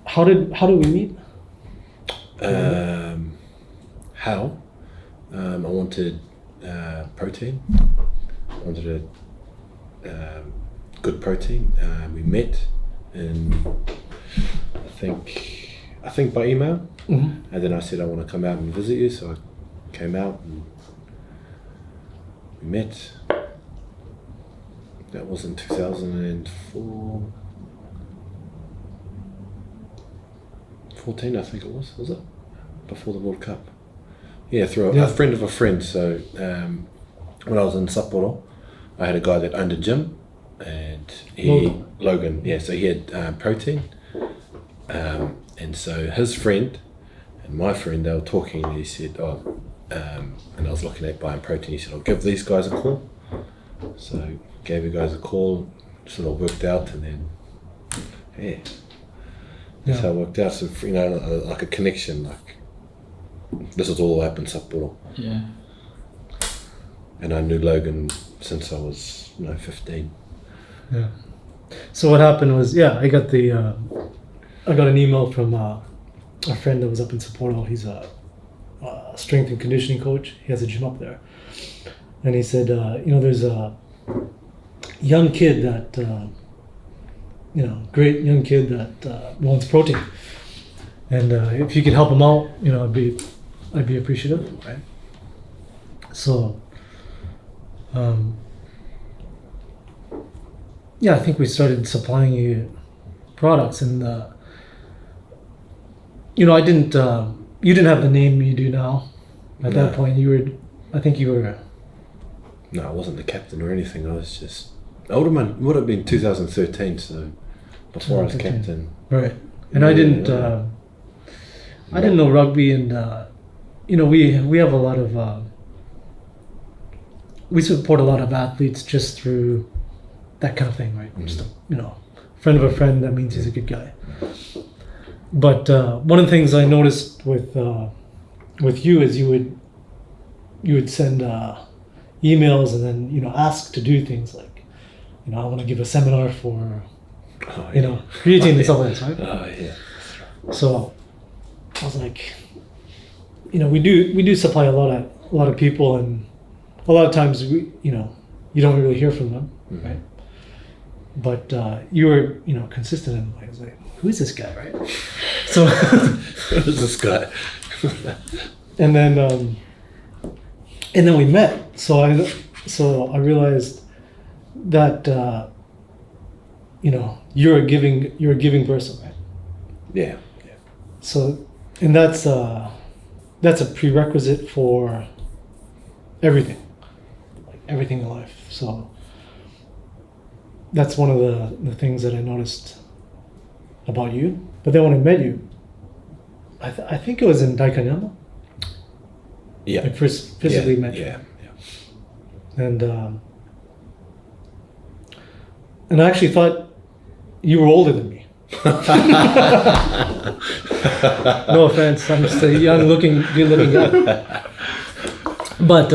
how did we meet? How? I wanted protein. I wanted a good protein. We met in I think by email, and then I said I want to come out and visit you, so I came out and we met. That was in 2004. 14, I think it was it? Before the World Cup. Yeah, through a friend of a friend. So when I was in Sapporo, I had a guy that owned a gym, and Logan, yeah, so he had protein. And so his friend and my friend, they were talking, and he said, and I was looking at buying protein, he said, I'll give these guys a call. So gave the guys a call, sort of worked out, and then, that's how it worked out. So, like a connection, like this is all happened in Sapporo. Yeah. And I knew Logan since I was, 15. Yeah. So what happened was, I got I got an email from a friend that was up in Sapporo. He's a strength and conditioning coach. He has a gym up there. And he said, there's a young kid that, great young kid that wants protein. And if you could help him out, I'd be appreciative, right? So, I think we started supplying you products, and I didn't. You didn't have the name you do now. At that point, I think you were. No, I wasn't the captain or anything. I was just. It would have been 2013, so before I was captain. Right, and I didn't. I didn't know rugby, and we have a lot of. We support a lot of athletes just through that kind of thing, right? Mm-hmm. Just friend of a friend. That means he's a good guy. But one of the things I noticed with you is you would send emails and then ask to do things like I want to give a seminar for creatine and stuff like that, right? Oh yeah. So I was like, we do supply a lot of people, and a lot of times you don't really hear from them, right? But you were consistent, and I was like, who is this guy, right? So who is this guy? and then we met. So I realized that you're a giving person, right? Yeah. So, and that's a prerequisite for everything in life. So that's one of the things that I noticed about you. But then when I met you, I think it was in Daikanyama. Yeah. I first physically met you. Yeah. And I actually thought you were older than me. No offense, I'm just a good-looking guy. But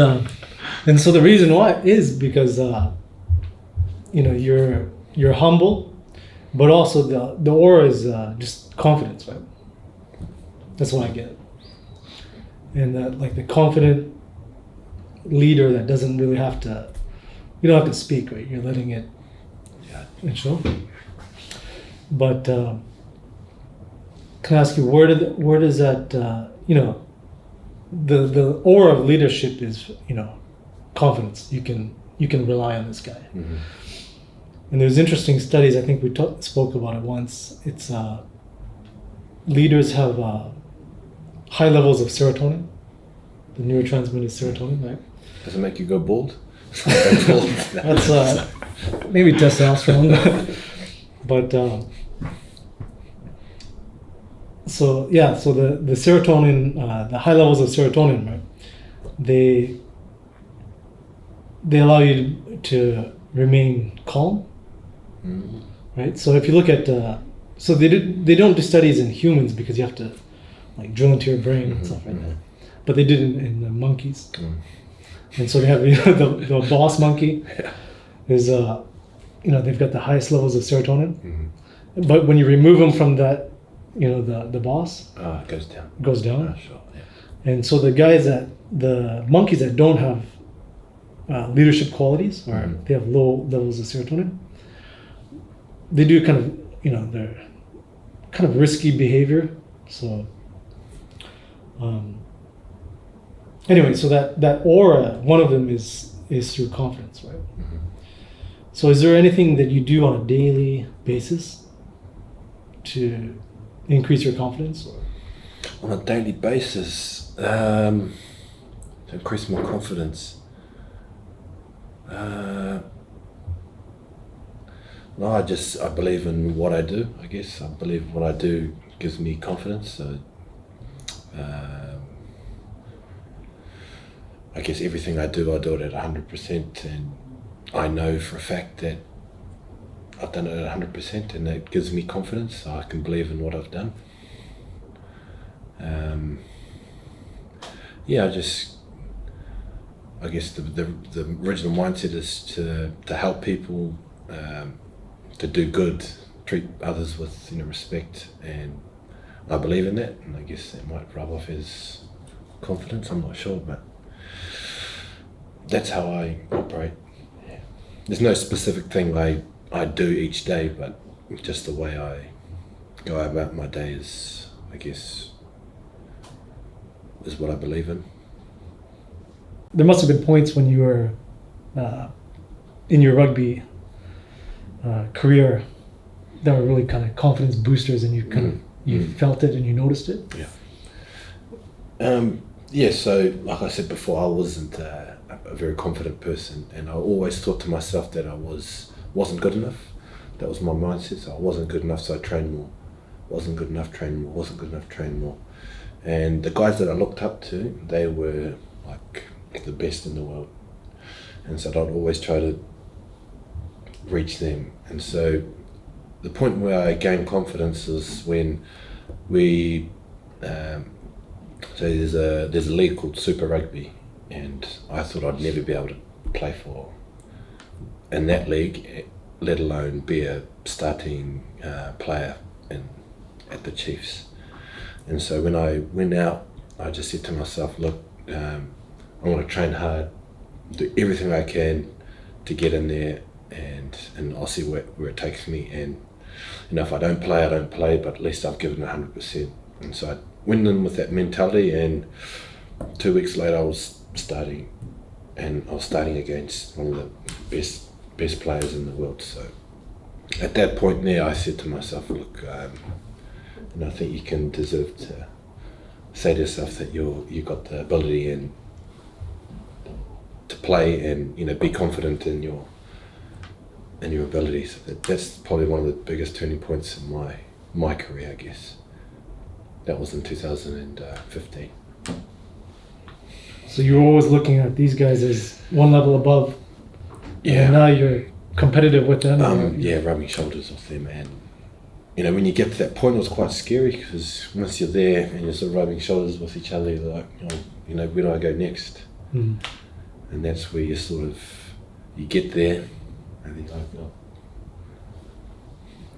and so the reason why is because you're humble, but also the aura is just confidence, right? That's what I get. And like the confident leader that doesn't really you don't have to speak, right? You're letting it show. But can I ask you, where does that the aura of leadership is confidence. You can rely on this guy. Mm-hmm. And there's interesting studies. I think we spoke about it once. It's leaders have high levels of serotonin. The neurotransmitter is serotonin, right? Does it make you go bald? That's maybe testosterone. But so the serotonin, the high levels of serotonin, right? They allow you to remain calm, right? So if you look at, so they don't do studies in humans because you have to like drill into your brain and stuff like that. But they did in the monkeys, and so they have the boss monkey is they've got the highest levels of serotonin, but when you remove them from that the boss It goes down. goes down. Sure. Yeah. And so the monkeys that don't have leadership qualities, or they have low levels of serotonin, they do kind of, they're kind of risky behavior. So anyway, so that aura, one of them is through confidence, right? Mm-hmm. So is there anything that you do on a daily basis to increase your confidence? On a daily basis, to increase my confidence. No, I believe in what I do, I guess. I believe what I do gives me confidence. So, I guess everything I do it at 100%, and I know for a fact that I've done it at 100%, and that gives me confidence, so I can believe in what I've done. I guess the original mindset is to help people, to do good, treat others with respect, and I believe in that, and I guess that might rub off as confidence, I'm not sure, but that's how I operate. Yeah. There's no specific thing I do each day, but just the way I go about my day is, I guess, is what I believe in. There must have been points when you were in your rugby career that were really kind of confidence boosters, and you felt it and you noticed it. Yeah. So like I said before, I wasn't a very confident person, and I always thought to myself that I wasn't good enough. That was my mindset. So I wasn't good enough, so I trained more. Wasn't good enough, trained more. Wasn't good enough, trained more. And the guys that I looked up to, they were like the best in the world, and so I'd always try to reach them. And so the point where I gained confidence is when we so there's a league called Super Rugby, and I thought I'd never be able to play for in that league, let alone be a starting player at the Chiefs. And so when I went out, I just said to myself, look, I want to train hard, do everything I can to get in there, and I'll see where it takes me. And if I don't play, I don't play, but at least I've given 100%. And so I went in with that mentality, and 2 weeks later I was starting, and I was starting against one of the best players in the world. So at that point there, I said to myself, look, and I think you can deserve to say to yourself that you got the ability and to play, and be confident in your abilities. That's probably one of the biggest turning points in my career, I guess. That was in 2015. So you were always looking at these guys as one level above, and now you're competitive with them. Rubbing shoulders with them, and when you get to that point, it was quite scary, because once you're there and you're sort of rubbing shoulders with each other, you're like, where do I go next? And that's where you you get there, and then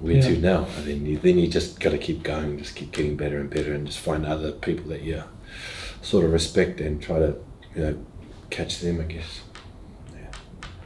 where to now? And then you just got to keep going, just keep getting better and better, and just find other people that you sort of respect and try to catch them, I guess.